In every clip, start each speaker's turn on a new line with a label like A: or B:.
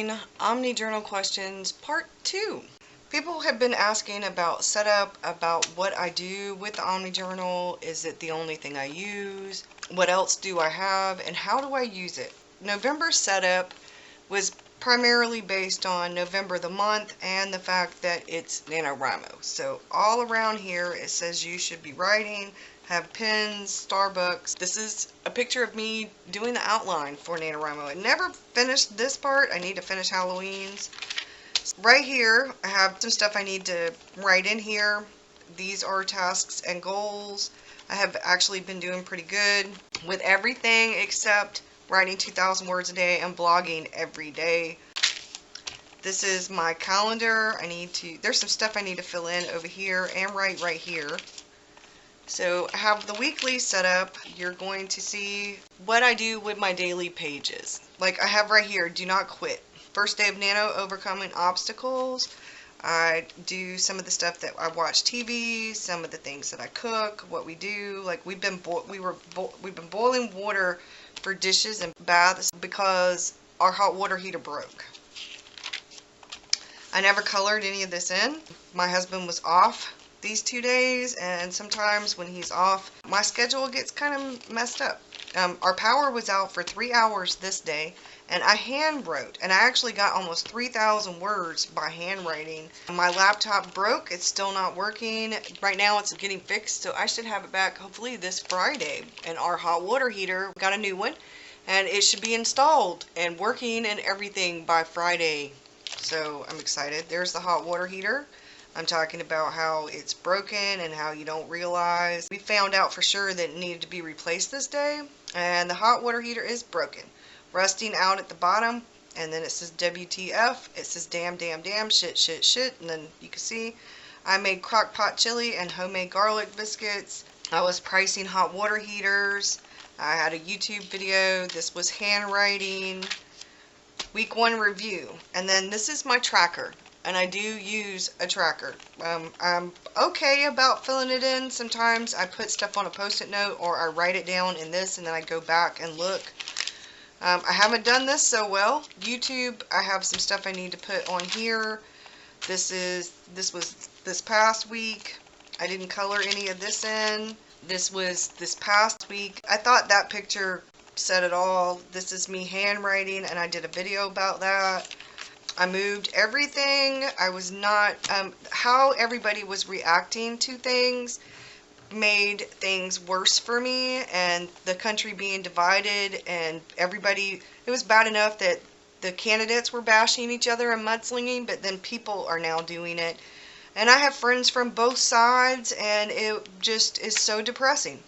A: doing Omni Journal questions part 2. People have been asking about setup, about what I do with the Omni Journal. Is it the only thing I use? What else do I have? And how do I use it? November's setup was primarily based on November the month and the fact that it's NaNoWriMo. So all around here it says you should be writing, have pens, Starbucks. This is a picture of me doing the outline for NaNoWriMo. I never finished this part. I need to finish Halloween's. Right here I have some stuff I need to write in here. These are tasks and goals. I have actually been doing pretty good with everything except writing 2,000 words a day and blogging every day. This is my calendar. There's some stuff I need to fill in over here and write right here. So I have the weekly set up. You're going to see what I do with my daily pages. Like I have right here, do not quit. First day of Nano, overcoming obstacles. I do some of the stuff that I watch TV, some of the things that I cook, what we do. Like we've been boiling water for dishes and baths because our hot water heater broke. I never colored any of this in. My husband was off these 2 days, and sometimes when he's off, my schedule gets kind of messed up. Our power was out for 3 hours this day, and I hand wrote, and I actually got almost 3,000 words by handwriting. My laptop broke. It's still not working. Right now it's getting fixed, so I should have it back hopefully this Friday. And our hot water heater got a new one, and it should be installed and working and everything by Friday. So I'm excited. There's the hot water heater. I'm talking about how it's broken and how you don't realize. We found out for sure that it needed to be replaced this day, and the hot water heater is broken. Rusting out at the bottom, and then it says WTF. It says damn, damn, damn, shit, shit, shit, and then you can see I made crock pot chili and homemade garlic biscuits. I was pricing hot water heaters. I had a YouTube video. This was handwriting. Week 1 review, and then this is my tracker. And I do use a tracker. I'm okay about filling it in. Sometimes I put stuff on a post-it note or I write it down in this and then I go back and look. I haven't done this so well. YouTube, I have some stuff I need to put on here. This was this past week. I didn't color any of this in. This was this past week. I thought that picture said it all. This is me handwriting, and I did a video about that. I moved everything. I was not, how everybody was reacting to things made things worse for me, and the country being divided, and everybody, it was bad enough that the candidates were bashing each other and mudslinging, but then people are now doing it. And I have friends from both sides, and it just is so depressing.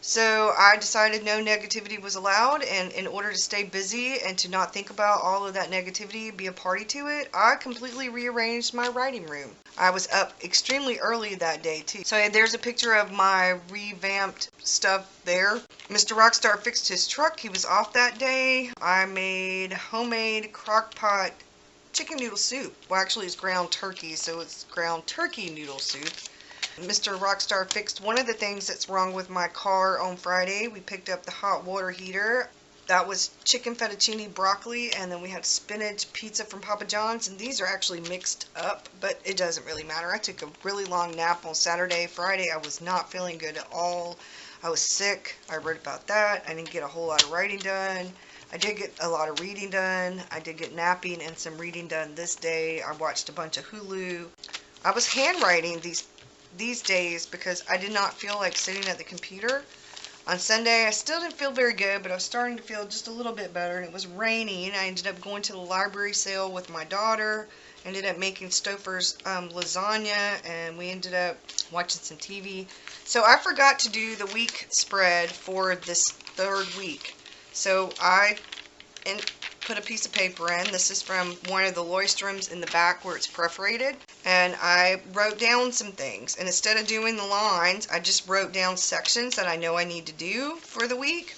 A: So I decided no negativity was allowed, and in order to stay busy and to not think about all of that negativity, be a party to it, I completely rearranged my writing room. I was up extremely early that day too. So there's a picture of my revamped stuff there. Mr. Rockstar fixed his truck. He was off that day. I made homemade crock pot chicken noodle soup. Well, actually it's ground turkey, so it's ground turkey noodle soup. Mr. Rockstar fixed one of the things that's wrong with my car on Friday. We picked up the hot water heater. That was chicken fettuccine broccoli, and then we had spinach pizza from Papa John's, and these are actually mixed up, but it doesn't really matter. I took a really long nap on Saturday. Friday I was not feeling good at all. I was sick. I wrote about that. I didn't get a whole lot of writing done. I did get a lot of reading done. I did get napping and some reading done this day. I watched a bunch of Hulu. I was handwriting these days because I did not feel like sitting at the computer. On Sunday I still didn't feel very good, but I was starting to feel just a little bit better, and it was raining. I ended up going to the library sale with my daughter, ended up making Stouffer's lasagna, and we ended up watching some TV. So I forgot to do the week spread for this 3rd week. So I put a piece of paper in. This is from one of the Leustrums in the back where it's perforated. And I wrote down some things. And instead of doing the lines, I just wrote down sections that I know I need to do for the week.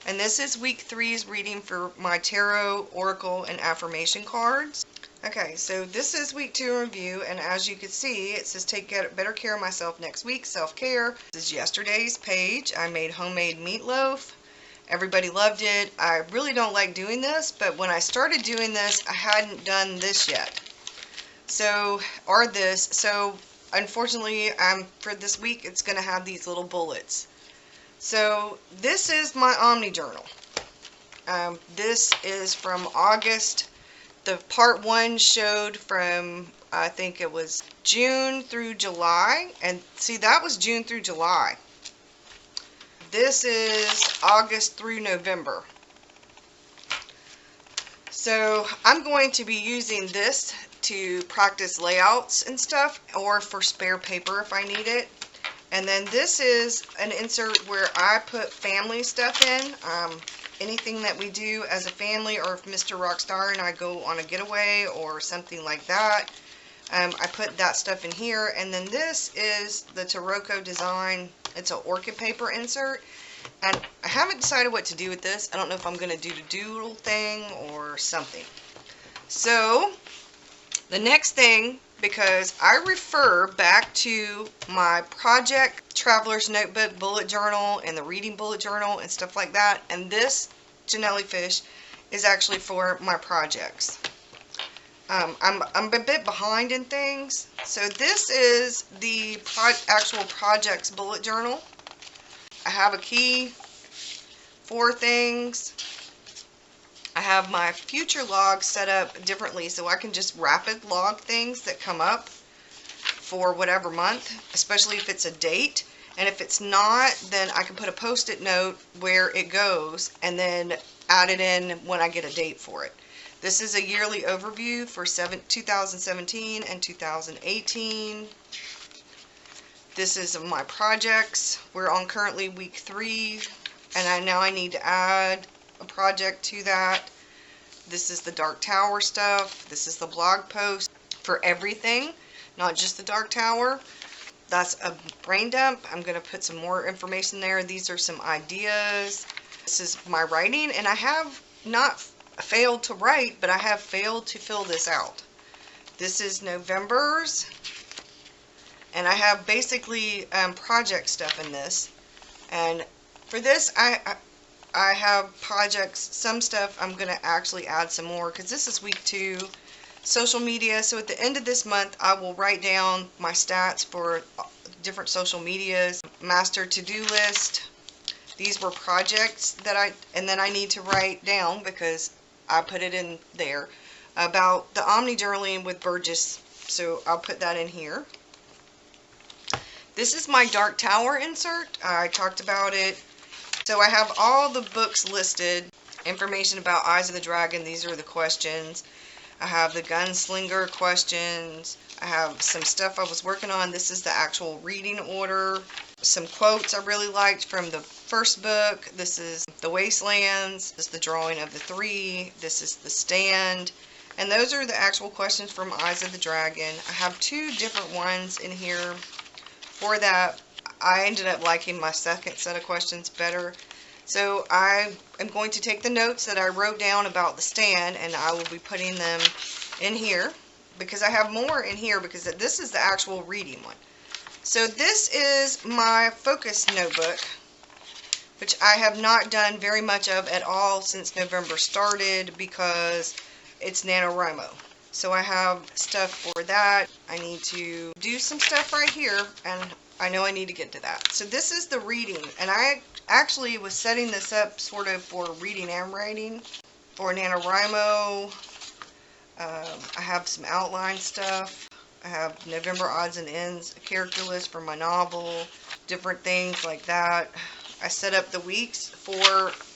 A: And this is week 3's reading for my tarot, oracle, and affirmation cards. Okay, so this is week 2 review, and as you can see, it says take better care of myself next week, self-care. This is yesterday's page. I made homemade meatloaf. Everybody loved it. I really don't like doing this, but when I started doing this, I hadn't done this yet. So unfortunately, for this week, it's going to have these little bullets. So this is my Omni Journal. This is from August. The part 1 showed from, I think it was June through July. And see, that was June through July. This is August through November. So I'm going to be using this to practice layouts and stuff, or for spare paper if I need it. And then this is an insert where I put family stuff in. Anything that we do as a family, or if Mr. Rockstar and I go on a getaway or something like that, I put that stuff in here. And then this is the Taroko design. It's an orchid paper insert. And I haven't decided what to do with this. I don't know if I'm going to do the doodle thing or something. So the next thing, because I refer back to my project traveler's notebook bullet journal and the reading bullet journal and stuff like that, and this Janelli-fish is actually for my projects. I'm a bit behind in things, so this is the actual projects bullet journal. I have a key, 4 things. I have my future log set up differently, so I can just rapid log things that come up for whatever month, especially if it's a date. And if it's not, then I can put a post-it note where it goes and then add it in when I get a date for it. This is a yearly overview for 2017 and 2018. This is my projects. We're on currently week 3, and now I need to add a project to that. This is the Dark Tower stuff. This is the blog post for everything, not just the Dark Tower. That's a brain dump. I'm going to put some more information there. These are some ideas. This is my writing, and I have not failed to write, but I have failed to fill this out. This is November's, and I have basically project stuff in this. And for this, I have projects, some stuff I'm going to actually add some more, because this is week 2. Social media, so at the end of this month I will write down my stats for different social medias. Master to-do list. These were projects that and then I need to write down, because I put it in there, about the Omni Journaling with Burgess, so I'll put that in here. This is my Dark Tower insert. I talked about it. So I have all the books listed, information about Eyes of the Dragon. These are the questions. I have the Gunslinger questions. I have some stuff I was working on. This is the actual reading order. Some quotes I really liked from the first book. This is The Wastelands. This is the drawing of the 3. This is The Stand. And those are the actual questions from Eyes of the Dragon. I have 2 different ones in here for that. I ended up liking my second set of questions better. So I am going to take the notes that I wrote down about The Stand, and I will be putting them in here, because I have more in here, because this is the actual reading one. So this is my focus notebook, which I have not done very much of at all since November started, because it's NaNoWriMo. So I have stuff for that. I need to do some stuff right here, and I know I need to get to that. So this is the reading, and I actually was setting this up sort of for reading and writing for NaNoWriMo. I have some outline stuff. I have November odds and ends, a character list for my novel, different things like that. I set up the weeks for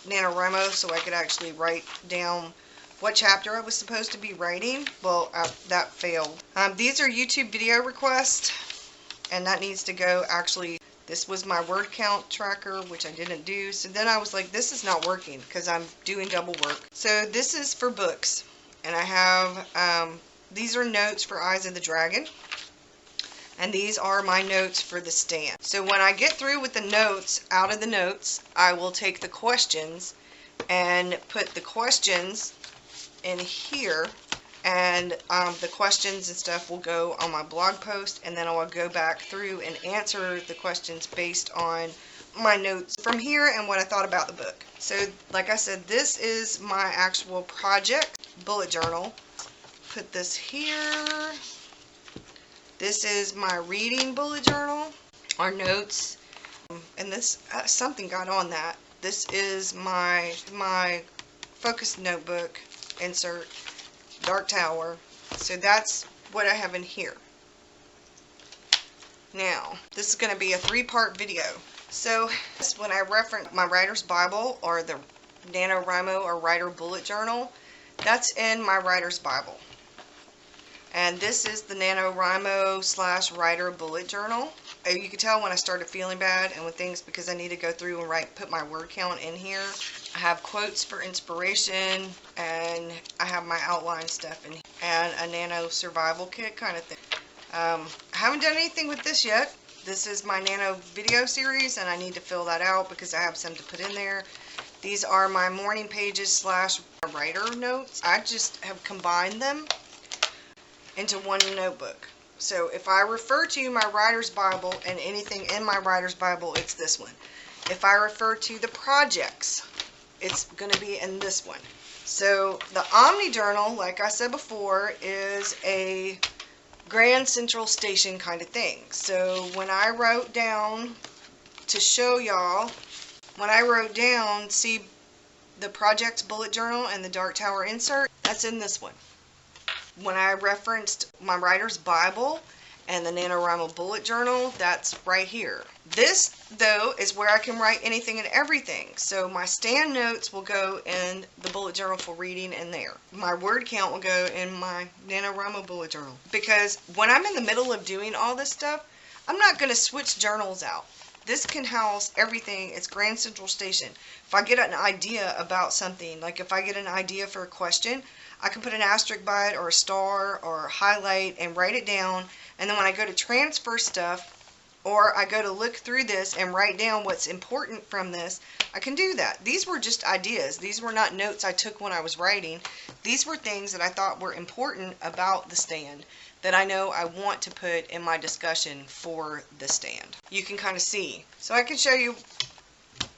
A: NaNoWriMo so I could actually write down what chapter I was supposed to be writing. Well, that failed. These are YouTube video requests, and that needs to go. Actually, this was my word count tracker, which I didn't do. So then I was like, this is not working, because I'm doing double work. So this is for books, and I have these are notes for Eyes of the Dragon, and these are my notes for The Stand. So when I get through with the notes, out of the notes, I will take the questions and put the questions in here, and the questions and stuff will go on my blog post, and then I will go back through and answer the questions based on my notes from here and what I thought about the book. So like I said, this is my actual project bullet journal. Put this here. This is my reading bullet journal, our notes, and this something got on that. This is my focus notebook insert, Dark Tower. So that's what I have in here. Now, this is going to be a 3-part video. So when I reference my writer's Bible or the NaNoWriMo or writer bullet journal, that's in my writer's Bible. And this is the NaNoWriMo / writer bullet journal. You can tell when I started feeling bad and with things because I need to go through and put my word count in here. I have quotes for inspiration, and I have my outline stuff in here, and a nano survival kit kind of thing. I haven't done anything with this yet. This is my nano video series, and I need to fill that out because I have some to put in there. These are my morning pages / writer notes. I just have combined them into one notebook. So if I refer to my writer's Bible and anything in my writer's Bible, it's this one. If I refer to the projects, it's going to be in this one. So the Omni Journal, like I said before, is a Grand Central Station kind of thing. So when I wrote down to show y'all, when I wrote down, see the projects bullet journal and the Dark Tower insert, that's in this one. When I referenced my writer's Bible and the NaNoWriMo bullet journal, that's right here. This, though, is where I can write anything and everything. So my stand notes will go in the bullet journal for reading in there. My word count will go in my NaNoWriMo bullet journal. Because when I'm in the middle of doing all this stuff, I'm not going to switch journals out. This can house everything. It's Grand Central Station. If I get an idea about something, like if I get an idea for a question, I can put an asterisk by it or a star or highlight and write it down. And then when I go to transfer stuff, or I go to look through this and write down what's important from this, I can do that. These were just ideas. These were not notes I took when I was writing. These were things that I thought were important about the stand that I know I want to put in my discussion for the stand. You can kind of see. So I can show you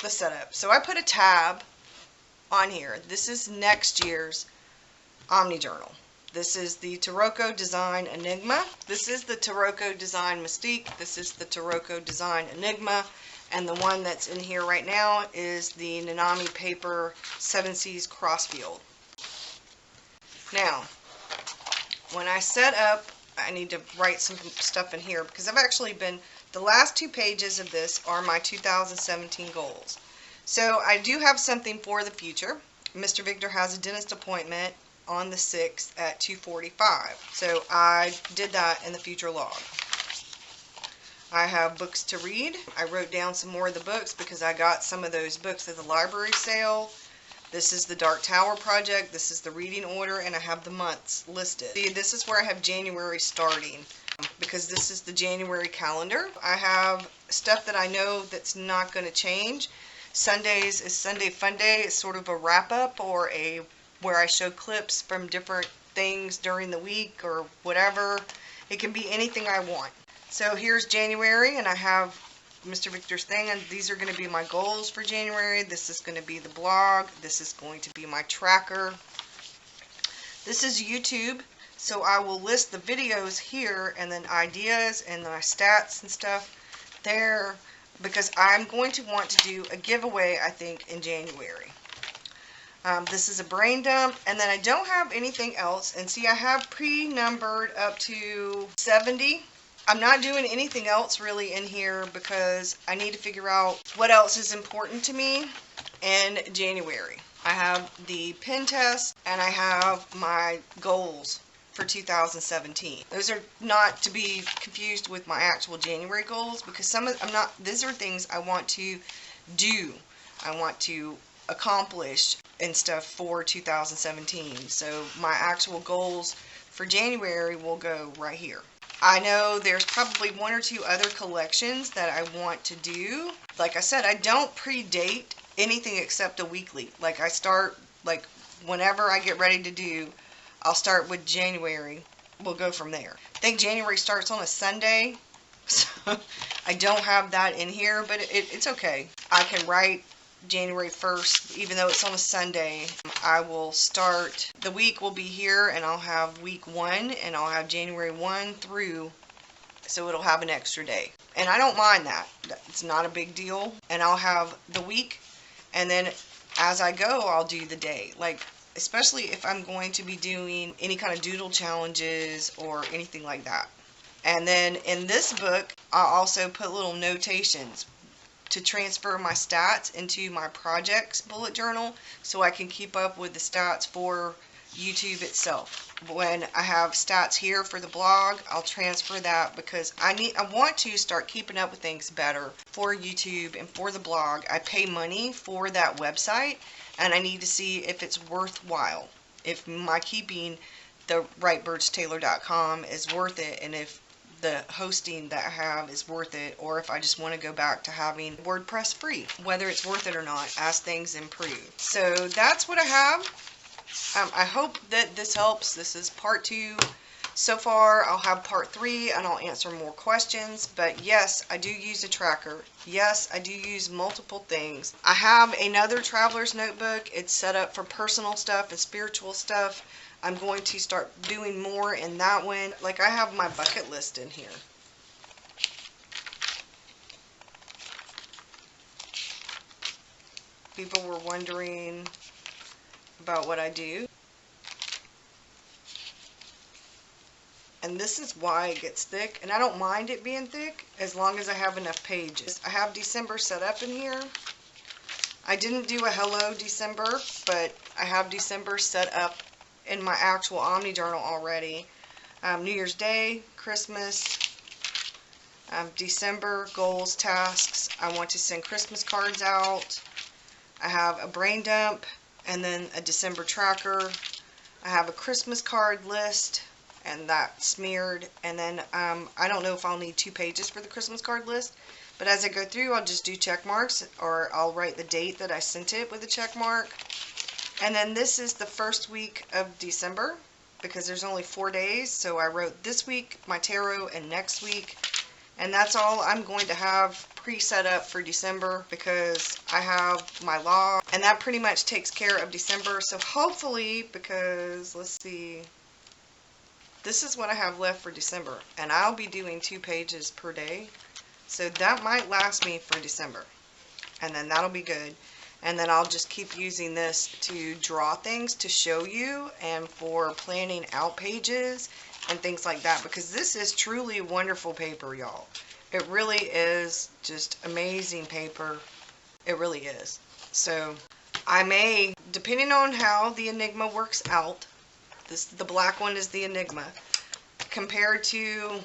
A: the setup. So I put a tab on here. This is next year's Omni Journal. This is the Taroko Design Enigma. This is the Taroko Design Mystique. This is the Taroko Design Enigma. And the one that's in here right now is the Nanami Paper 7 Seas Crossfield. Now, when I set up, I need to write some stuff in here because I've actually been, the last 2 pages of this are my 2017 goals. So I do have something for the future. Mr. Victor has a dentist appointment on the 6th at 2:45. So I did that in the future log. I have books to read. I wrote down some more of the books because I got some of those books at the library sale. This is the Dark Tower project. This is the reading order, and I have the months listed. See, this is where I have January starting because this is the January calendar. I have stuff that I know that's not going to change. Sundays is Sunday Fun Day. It's sort of a wrap-up or a where I show clips from different things during the week or whatever. It can be anything I want. So here's January, and I have Mr. Victor's thing, and these are going to be my goals for January. This is going to be the blog. This is going to be my tracker. This is YouTube, so I will list the videos here and then ideas and my stats and stuff there because I'm going to want to do a giveaway, I think, in January. This is a brain dump, and then I don't have anything else. And see, I have pre-numbered up to 70. I'm not doing anything else really in here because I need to figure out what else is important to me in January. I have the pen test, and I have my goals for 2017. Those are not to be confused with my actual January goals because these are things I want to do. I want to accomplish and stuff for 2017. So my actual goals for January will go right here. I know there's probably 1 or 2 other collections that I want to do. Like I said, I don't predate anything except a weekly. Like I start, like whenever I get ready to do, I'll start with January. We'll go from there. I think January starts on a Sunday. So I don't have that in here, but it's okay. I can write January 1st, even though it's on a Sunday. I will start, the week will be here, and I'll have week 1, and I'll have January 1 through, so it'll have an extra day. And I don't mind that. It's not a big deal. And I'll have the week, and then as I go, I'll do the day. Like, especially if I'm going to be doing any kind of doodle challenges or anything like that. And then in this book, I'll also put little notations to transfer my stats into my projects bullet journal so I can keep up with the stats for YouTube itself. When I have stats here for the blog, I'll transfer that because I want to start keeping up with things better for YouTube and for the blog. I pay money for that website, and I need to see if it's worthwhile. If my keeping the writebirdsTaylor.com is worth it, and if the hosting that I have is worth it, or if I just want to go back to having WordPress free, whether it's worth it or not as things improve. So that's what I have. I hope that this helps. This is part 2. So far, I'll have part 3 and I'll answer more questions. But yes, I do use a tracker. Yes, I do use multiple things. I have another traveler's notebook. It's set up for personal stuff and spiritual stuff. I'm going to start doing more in that one. Like, I have my bucket list in here. People were wondering about what I do. And this is why it gets thick. And I don't mind it being thick as long as I have enough pages. I have December set up in here. I didn't do a Hello December, but I have December set up in my actual Omni Journal already. New Year's Day, Christmas, December, goals, tasks. I want to send Christmas cards out. I have a brain dump and then a December tracker. I have a Christmas card list and that smeared. And then I don't know if I'll need 2 pages for the Christmas card list, but as I go through, I'll just do check marks, or I'll write the date that I sent it with a check mark. And then this is the first week of December, because there's only 4 days, so I wrote this week, my tarot, and next week. And that's all I'm going to have pre-set up for December, because I have my log, and that pretty much takes care of December. So hopefully, because let's see, this is what I have left for December, and I'll be doing 2 pages per day, so that might last me for December, and then that'll be good. And then I'll just keep using this to draw things to show you, and for planning out pages and things like that, because this is truly wonderful paper, y'all. It really is just amazing paper. It really is. So I may, depending on how the Enigma works out, the black one is the Enigma, compared to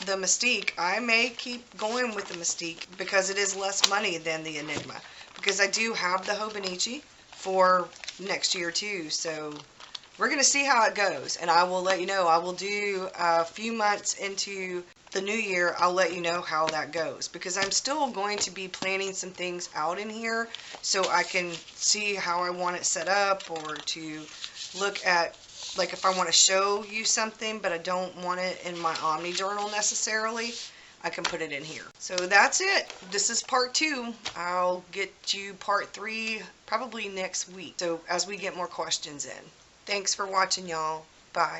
A: the Mystique, I may keep going with the Mystique because it is less money than the Enigma. Because I do have the Hobonichi for next year too, so we're going to see how it goes, and I will let you know. I will do a few months into the new year, I'll let you know how that goes, because I'm still going to be planning some things out in here so I can see how I want it set up, or to look at, like, if I want to show you something but I don't want it in my Omni Journal necessarily, I can put it in here. So that's it. This is part 2. I'll get you part 3 probably next week, so as we get more questions in. Thanks for watching, y'all. Bye.